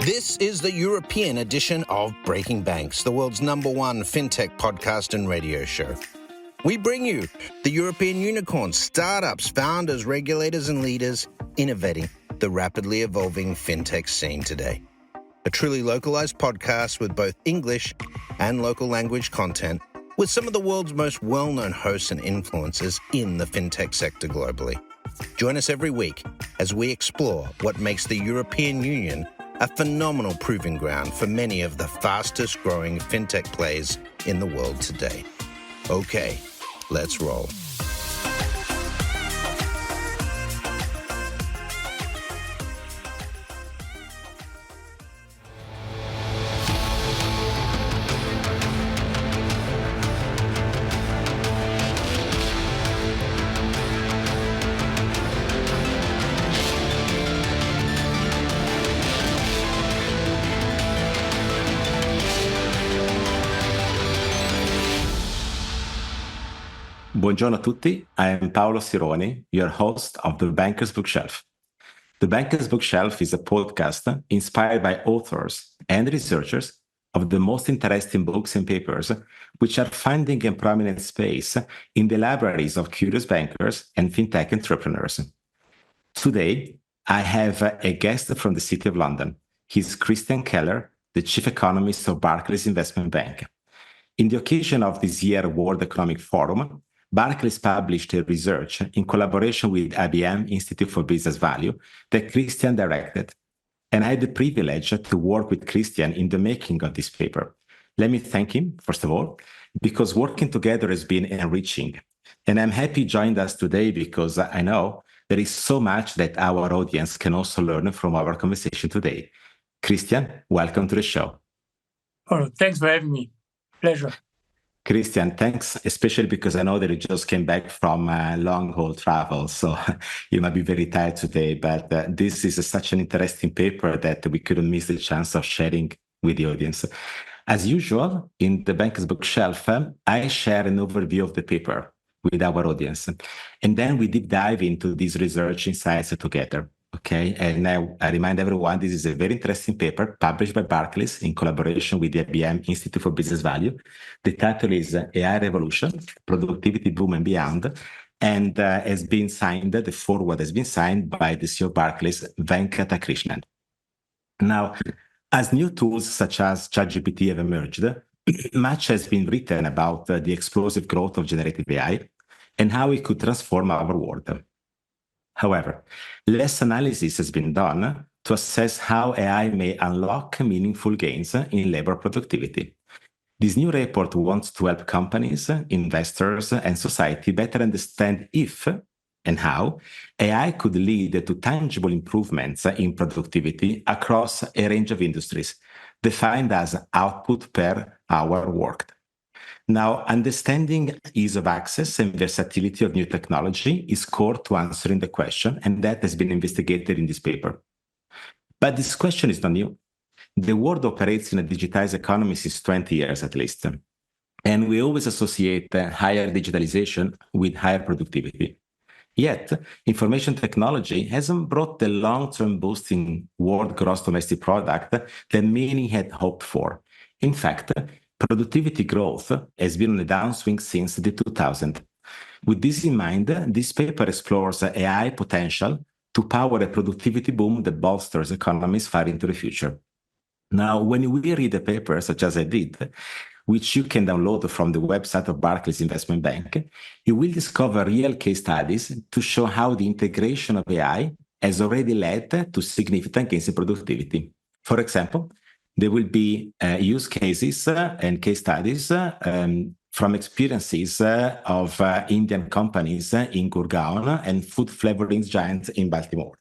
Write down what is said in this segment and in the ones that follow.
This is the European edition of Breaking Banks, the world's #1 fintech podcast and radio show. We bring you the European unicorns, startups, founders, regulators, and leaders innovating the rapidly evolving fintech scene today. A truly localized podcast with both English and local language content, with some of the world's most well-known hosts and influencers in the fintech sector globally. Join us every week as we explore what makes the European Union a phenomenal proving ground for many of the fastest growing fintech players in the world today. Okay, let's roll. Buongiorno a tutti, I am Paolo Sironi, your host of The Banker's Bookshelf. The Banker's Bookshelf is a podcast inspired by authors and researchers of the most interesting books and papers which are finding a prominent space in the libraries of curious bankers and fintech entrepreneurs. Today, I have a guest from the City of London. He's Christian Keller, the Chief Economist of Barclays Investment Bank. In the occasion of this year's World Economic Forum, Barclays published a research in collaboration with IBM Institute for Business Value that Christian directed. And I had the privilege to work with Christian in the making of this paper. Let me thank him, first of all, because working together has been enriching. And I'm happy he joined us today because I know there is so much that our audience can also learn from our conversation today. Christian, welcome to the show. Oh, thanks for having me. Pleasure. Christian, thanks, especially because I know that you just came back from long-haul travel, so you might be very tired today, but this is such an interesting paper that we couldn't miss the chance of sharing with the audience. As usual, in the Banker's Bookshelf, I share an overview of the paper with our audience, and then we deep dive into these research insights together. Okay, and I remind everyone this is a very interesting paper published by Barclays in collaboration with the IBM Institute for Business Value. The title is AI Revolution, Productivity Boom and Beyond, and has been signed, the foreword has been signed by the CEO of Barclays, Krishnan. Now, as new tools such as ChatGPT have emerged, much has been written about the explosive growth of generative AI and how it could transform our world. However, less analysis has been done to assess how AI may unlock meaningful gains in labor productivity. This new report wants to help companies, investors, and society better understand if and how AI could lead to tangible improvements in productivity across a range of industries, defined as output per hour worked. Now, understanding ease of access and versatility of new technology is core to answering the question, and that has been investigated in this paper. But this question is not new. The world operates in a digitized economy since 20 years at least, and we always associate higher digitalization with higher productivity. Yet, information technology hasn't brought the long-term boost in world gross domestic product that many had hoped for. In fact, productivity growth has been on a downswing since the 2000s. With this in mind, this paper explores AI potential to power a productivity boom that bolsters economies far into the future. Now, when we read the paper, such as I did, which you can download from the website of Barclays Investment Bank, you will discover real case studies to show how the integration of AI has already led to significant gains in productivity. For example, there will be use cases and case studies from experiences of Indian companies in Gurgaon and food flavorings giants in Baltimore.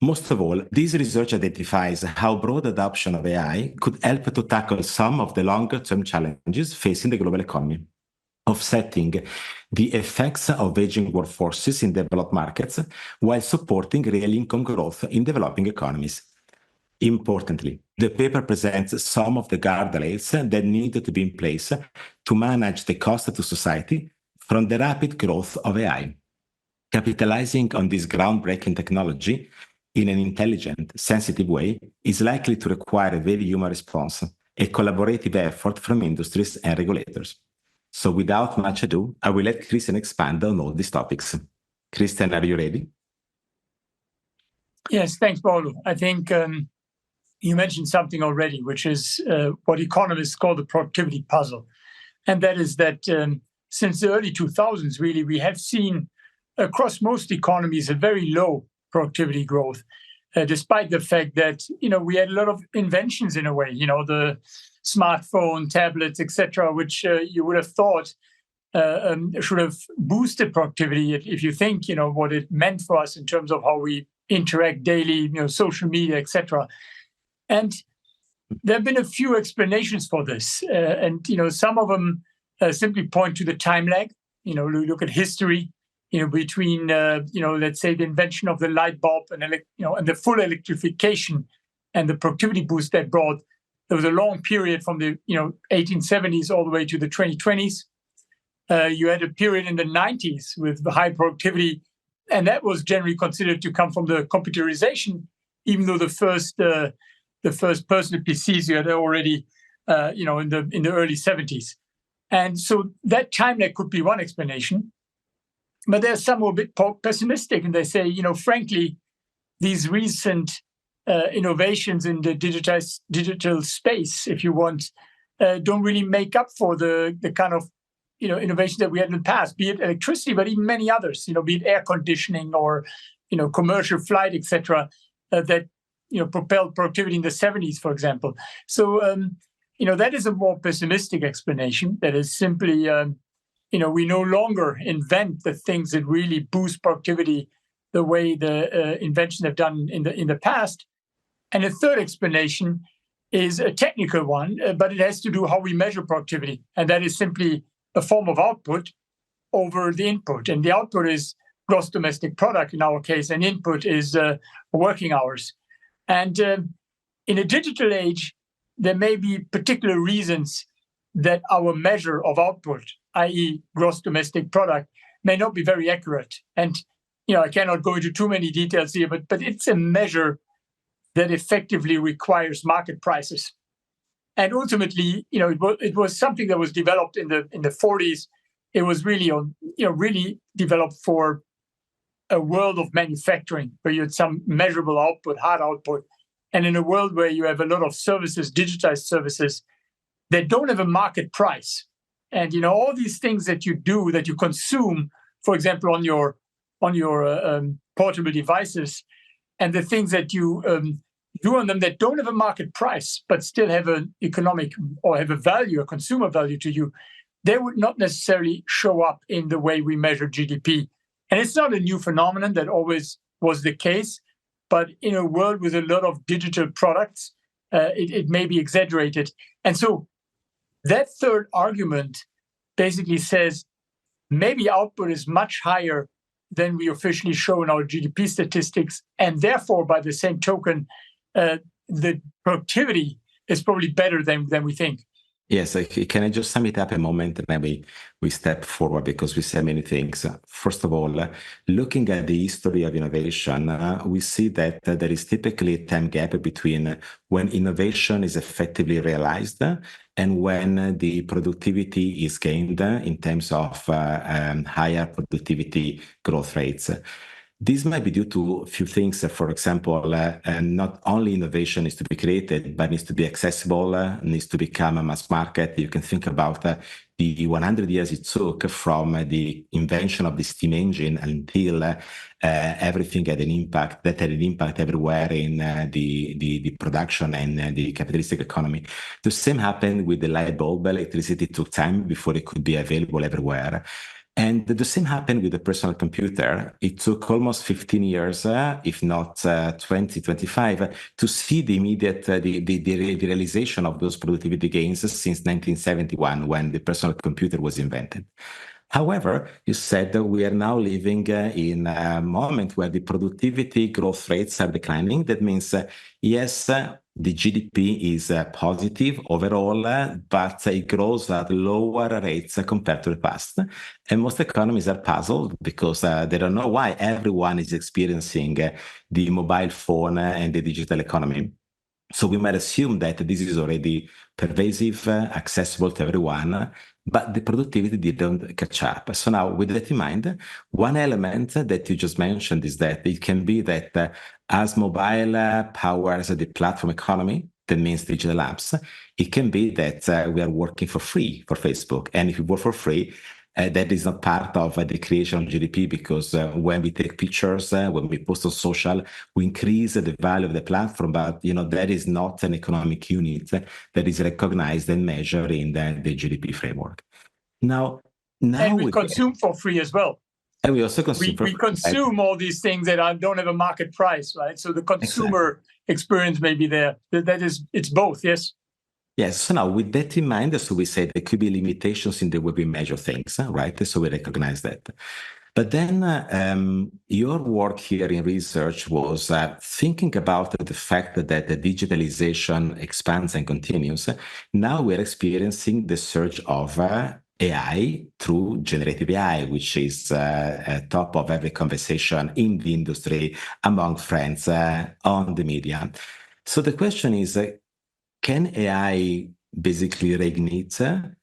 Most of all, this research identifies how broad adoption of AI could help to tackle some of the longer-term challenges facing the global economy, offsetting the effects of aging workforces in developed markets while supporting real income growth in developing economies. Importantly, the paper presents some of the guardrails that need to be in place to manage the cost to society from the rapid growth of AI. Capitalizing on this groundbreaking technology in an intelligent, sensitive way is likely to require a very human response, a collaborative effort from industries and regulators. So without much ado, I will let Christian expand on all these topics. Christian, are you ready? Yes, thanks, Paolo. I think you mentioned something already, which is what economists call the productivity puzzle. And that is that since the early 2000s, really, we have seen across most economies a very low productivity growth, despite the fact that, we had a lot of inventions in a way, the smartphone, tablets, etc., which you would have thought should have boosted productivity if you think, what it meant for us in terms of how we interact daily, social media, etc. And there have been a few explanations for this. And, some of them simply point to the time lag. We look at history, between, let's say the invention of the light bulb and, and the full electrification and the productivity boost that brought. There was a long period from the, 1870s all the way to the 2020s. You had a period in the 90s with the high productivity, and that was generally considered to come from the computerization, even though the first personal PCs you had already, in the early 70s. And so that time lag could be one explanation. But there's some who are a bit pessimistic, and they say, frankly, these recent innovations in the digital space, if you want, don't really make up for the kind of innovation that we had in the past, be it electricity, but even many others, be it air conditioning or commercial flight, etc., that propelled productivity in the 70s, for example. So that is a more pessimistic explanation. That is simply we no longer invent the things that really boost productivity the way the inventions have done in the past. And a third explanation is a technical one, but it has to do how we measure productivity, and that is simply a form of output over the input. And the output is gross domestic product in our case, and input is working hours. And in a digital age, there may be particular reasons that our measure of output, i.e. gross domestic product, may not be very accurate. And I cannot go into too many details here, but it's a measure that effectively requires market prices. And ultimately, it was something that was developed in the 40s. It was really, really developed for a world of manufacturing where you had some measurable output, hard output, and in a world where you have a lot of services, digitized services that don't have a market price. And all these things that you do, that you consume, for example, on your portable devices, and the things that you do on them that don't have a market price, but still have an economic or have a value, a consumer value to you, they would not necessarily show up in the way we measure GDP. And it's not a new phenomenon. That always was the case. But in a world with a lot of digital products, it may be exaggerated. And so that third argument basically says maybe output is much higher than we officially show in our GDP statistics. And therefore, by the same token, the productivity is probably better than we think. Yes, can I just sum it up a moment and maybe we step forward because we say many things. First of all, looking at the history of innovation, we see that there is typically a time gap between when innovation is effectively realized and when the productivity is gained in terms of higher productivity growth rates. This might be due to a few things. For example, not only innovation needs to be created, but needs to be accessible, needs to become a mass market. You can think about the 100 years it took from the invention of the steam engine until everything had an impact everywhere in the production and the capitalistic economy. The same happened with the light bulb. Electricity took time before it could be available everywhere. And the same happened with the personal computer. It took almost 15 years, if not 20, 25, to see the immediate, the realization of those productivity gains since 1971, when the personal computer was invented. However, you said that we are now living in a moment where the productivity growth rates are declining. That means, yes, the GDP is positive overall, but it grows at lower rates compared to the past. And most economies are puzzled because they don't know why everyone is experiencing the mobile phone and the digital economy. So we might assume that this is already pervasive, accessible to everyone, but the productivity didn't catch up. So now, with that in mind, one element that you just mentioned is that it can be that as mobile powers the platform economy, that means digital apps, it can be that we are working for free for Facebook. And if we work for free, that is not part of the creation of GDP because when we take pictures, when we post on social, we increase the value of the platform, but that is not an economic unit that is recognized and measured in the GDP framework. Now and we consume for free as well. And we also consume. We consume all these things that don't have a market price, right? So the consumer experience may be there. It's both, yes. Yes. So now with that in mind, so we say there could be limitations in the way we measure things, right? So we recognize that. But then your work here in research was thinking about the fact that the digitalization expands and continues. Now we're experiencing the surge of AI through generative AI, which is at top of every conversation in the industry, among friends, on the media. So the question is, can AI basically reignite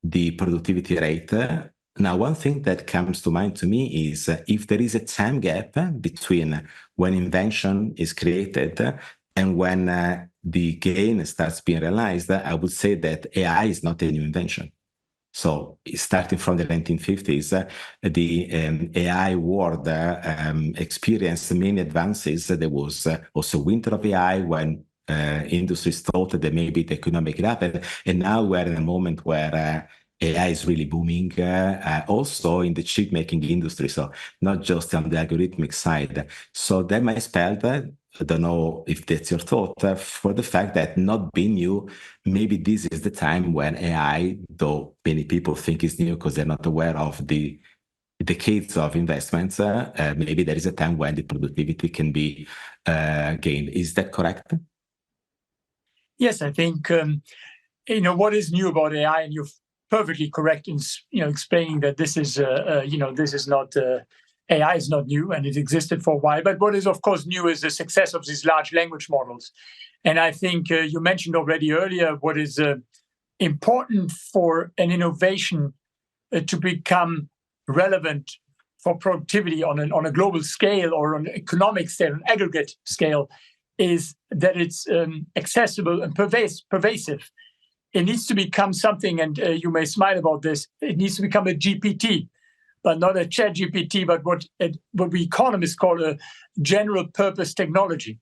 the productivity rate? Now, one thing that comes to mind to me is if there is a time gap between when invention is created and when the gain starts being realized, I would say that AI is not a new invention. So starting from the 1950s, the AI world experienced many advances. There was also winter of AI when industries thought that maybe they could not make it happen. And now we're in a moment where AI is really booming, also in the chip making industry, so not just on the algorithmic side. So that might spell that, I don't know if that's your thought, for the fact that not being new, maybe this is the time when AI, though many people think is new because they're not aware of the decades of investments, maybe there is a time when the productivity can be gained. Is that correct? Yes, I think what is new about AI, and you're perfectly correct in explaining that this is this is not AI is not new and it existed for a while. But what is of course new is the success of these large language models, and I think you mentioned already earlier what is important for an innovation to become relevant for productivity on a global scale or on an economic scale, an aggregate scale, is that it's accessible and pervasive. It needs to become something, and you may smile about this, it needs to become a GPT, but not a chat GPT, but what we economists call a general purpose technology.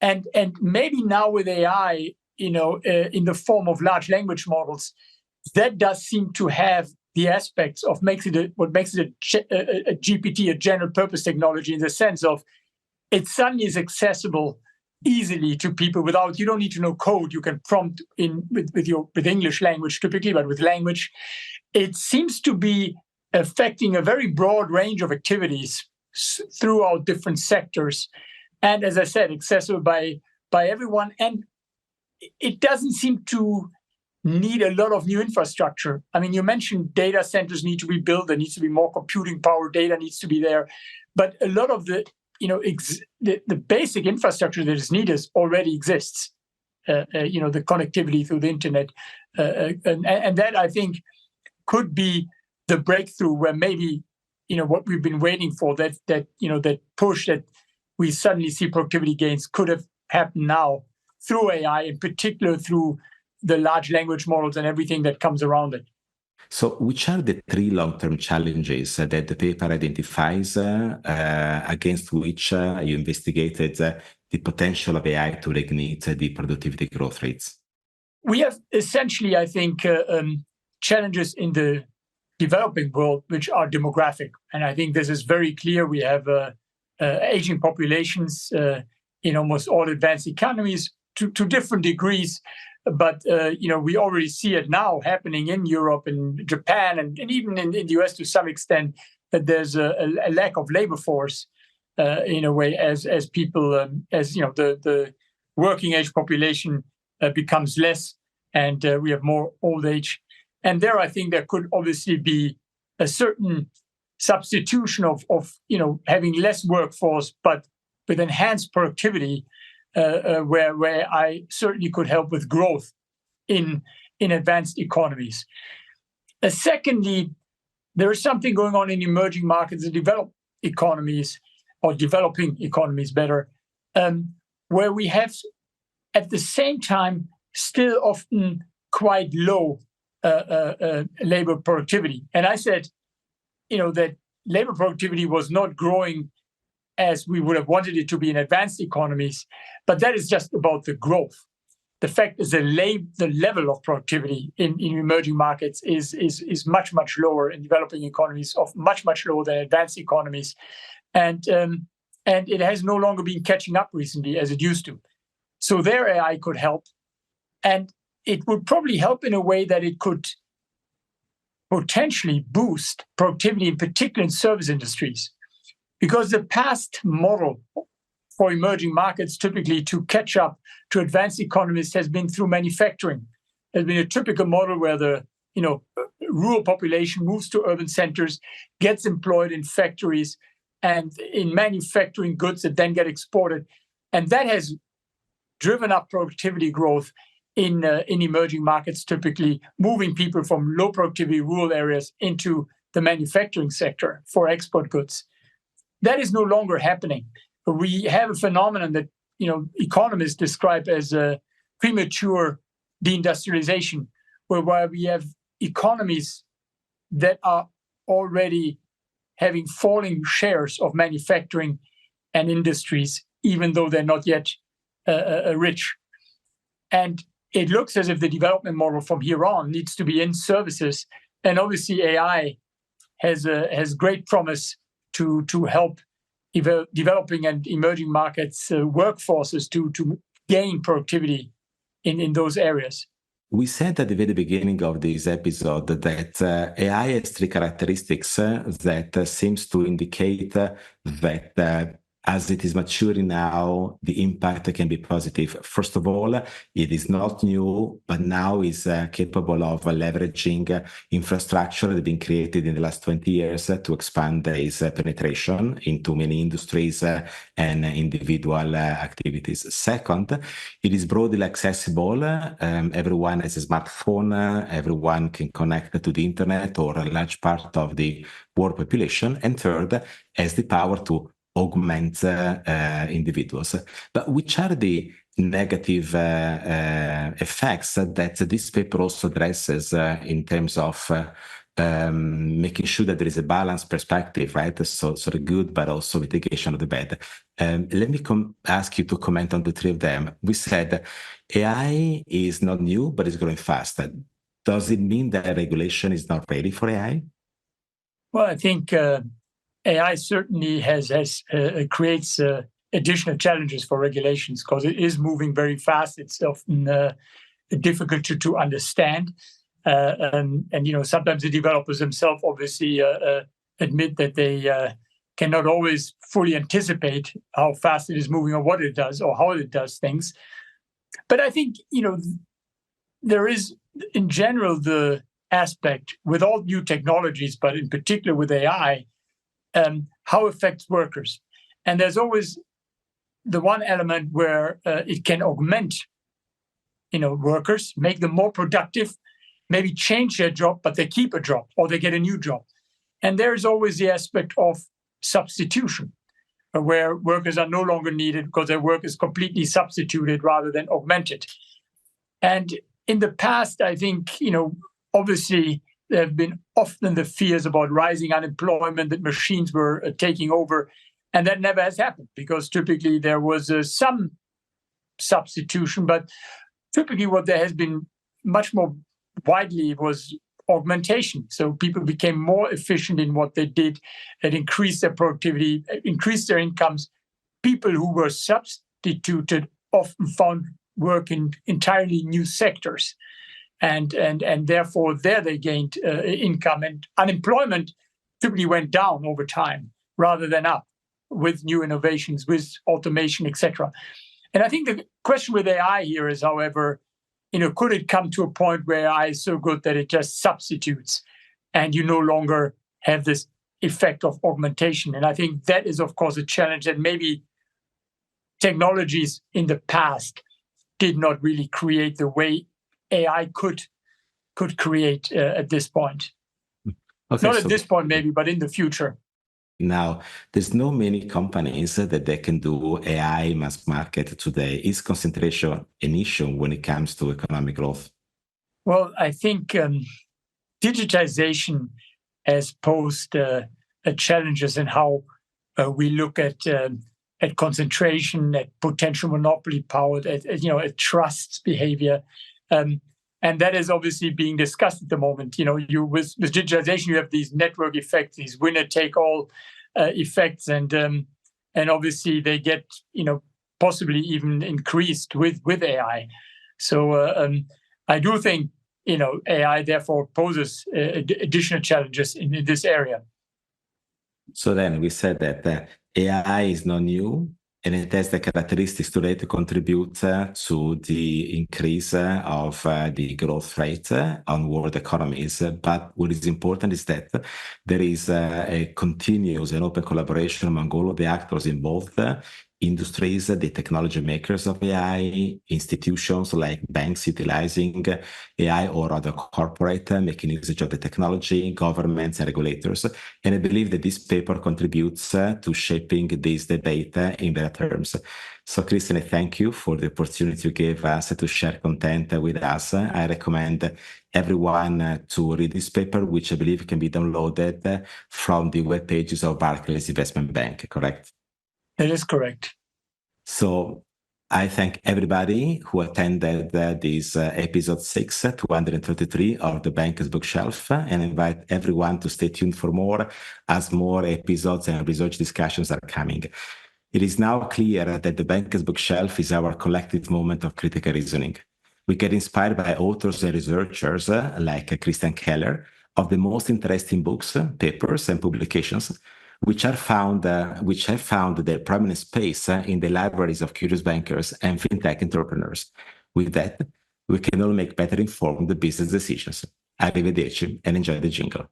And maybe now with AI, in the form of large language models, that does seem to have the aspects of what makes it a GPT, a general purpose technology, in the sense of it suddenly is accessible easily to people you don't need to know code. You can prompt in with English language typically, but with language, it seems to be affecting a very broad range of activities throughout different sectors. And as I said, accessible by everyone. And it doesn't seem to need a lot of new infrastructure. I mean, you mentioned data centers need to be built. There needs to be more computing power. Data needs to be there. But a lot of the basic infrastructure that is needed already exists. The connectivity through the internet, and that I think could be the breakthrough where maybe what we've been waiting for, that push that we suddenly see productivity gains could have happened now through AI, in particular through the large language models and everything that comes around it. So which are the three long-term challenges that the paper identifies against which you investigated the potential of AI to reignite the productivity growth rates? We have essentially, I think, challenges in the developing world, which are demographic. And I think this is very clear. We have aging populations in almost all advanced economies to different degrees. But we already see it now happening in Europe and Japan and even in the US to some extent, that there's a lack of labor force in a way as people the working age population becomes less, and we have more old age. And there, I think there could obviously be a certain substitution of having less workforce, but with enhanced productivity, where I certainly could help with growth in advanced economies. Secondly, there is something going on in emerging markets and developed economies, or developing economies better, where we have at the same time still often quite low labor productivity. And I said, that labor productivity was not growing as we would have wanted it to be in advanced economies, but that is just about the growth. The fact is the level of productivity in emerging markets is much, much lower in developing economies, of much, much lower than advanced economies. And it has no longer been catching up recently as it used to. So there AI could help. And it would probably help in a way that it could potentially boost productivity, in particular in service industries. Because the past model for emerging markets typically to catch up to advanced economies has been through manufacturing. There's been a typical model where the rural population moves to urban centers, gets employed in factories and in manufacturing goods that then get exported. And that has driven up productivity growth in emerging markets, typically moving people from low productivity rural areas into the manufacturing sector for export goods. That is no longer happening. We have a phenomenon that economists describe as a premature deindustrialization, where we have economies that are already having falling shares of manufacturing and industries, even though they're not yet rich. And it looks as if the development model from here on needs to be in services. And obviously AI has great promise to help developing and emerging markets workforces to gain productivity in those areas. We said at the very beginning of this episode that AI has three characteristics that seems to indicate that as it is maturing now, the impact can be positive. First of all, it is not new, but now is capable of leveraging infrastructure that has been created in the last 20 years to expand its penetration into many industries and individual activities. Second, it is broadly accessible. Everyone has a smartphone. Everyone can connect to the internet or a large part of the world population. And third, has the power to augment individuals. But which are the negative effects that this paper also addresses in terms of making sure that there is a balanced perspective, right? So the good, but also mitigation of the bad. Let me ask you to comment on the three of them. We said AI is not new, but it's growing fast. Does it mean that regulation is not ready for AI? Well, I think AI certainly creates additional challenges for regulations because it is moving very fast. It's often difficult to understand, and sometimes the developers themselves obviously admit that they cannot always fully anticipate how fast it is moving or what it does or how it does things. But I think there is in general the aspect with all new technologies, but in particular with AI. How it affects workers. And there's always the one element where it can augment, workers, make them more productive, maybe change their job, but they keep a job or they get a new job. And there's always the aspect of substitution, where workers are no longer needed because their work is completely substituted rather than augmented. And in the past, I think, obviously, there have been often the fears about rising unemployment, that machines were taking over. And that never has happened because typically there was some substitution. But typically what there has been much more widely was augmentation. So people became more efficient in what they did and increased their productivity, increased their incomes. People who were substituted often found work in entirely new sectors. And therefore there they gained income, and unemployment typically went down over time rather than up with new innovations, with automation, etc. And I think the question with AI here is, however, could it come to a point where AI is so good that it just substitutes and you no longer have this effect of augmentation? And I think that is, of course, a challenge that maybe technologies in the past did not really create the way AI could create at this point. Okay, not at this point, maybe, but in the future. Now, there's no many companies that they can do AI mass market today. Is concentration an issue when it comes to economic growth? Well, I think digitization has posed challenges in how we look at concentration, at potential monopoly power, at trust behavior. And that is obviously being discussed at the moment. With digitization, you have these network effects, these winner-take-all effects, and obviously they get possibly even increased with AI. So I do think AI therefore poses additional challenges in this area. So then we said that AI is not new, and it has the characteristics today to contribute to the increase of the growth rate on world economies. But what is important is that there is a continuous and open collaboration among all of the actors involved, industries, the technology makers of AI, institutions like banks utilizing AI or other corporate making usage of the technology, governments and regulators. And I believe that this paper contributes to shaping this debate in better terms. So Christian, I thank you for the opportunity you gave us to share content with us. I recommend everyone to read this paper, which I believe can be downloaded from the web pages of Barclays Investment Bank, correct? That is correct. So I thank everybody who attended this episode 6, 233 of the Banker's Bookshelf, and invite everyone to stay tuned for more as more episodes and research discussions are coming. It is now clear that the Banker's Bookshelf is our collective moment of critical reasoning. We get inspired by authors and researchers like Christian Keller of the most interesting books, papers, and publications, which have found their prominent space in the libraries of curious bankers and fintech entrepreneurs. With that, we can all make better informed business decisions. Arrivederci and enjoy the jingle.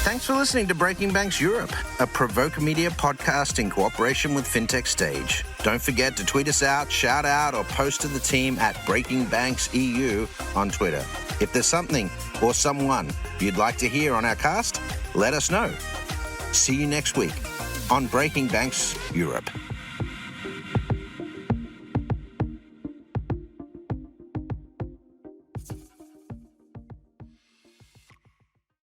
Thanks for listening to Breaking Banks Europe, a Provoke Media podcast in cooperation with FinTech Stage. Don't forget to tweet us out, shout out, or post to the team at Breaking Banks EU on Twitter. If there's something or someone you'd like to hear on our cast, let us know. See you next week on Breaking Banks Europe.